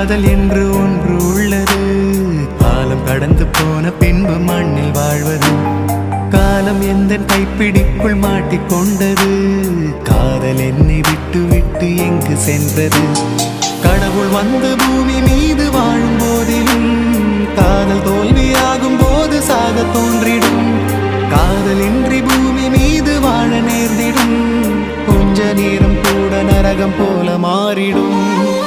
காதல் என்று ஒன்று உள்ளது. காலம் கடந்து போன பின்பு மண்ணில் வாழ்வது. காலம் எந்த கைப்பிடிக்குள் மாட்டிக்கொண்டது. காதல் என்னை விட்டு விட்டு எங்கு சென்றது. கடவுள் வந்து பூமி மீது வாழும் போதிலும் காதல் தோல்வியாகும் போது சாக தோன்றிடும். காதலின்றி பூமி மீது வாழ நேர்ந்திடும். கொஞ்ச நேரம் கூட நரகம் போல மாறிடும்.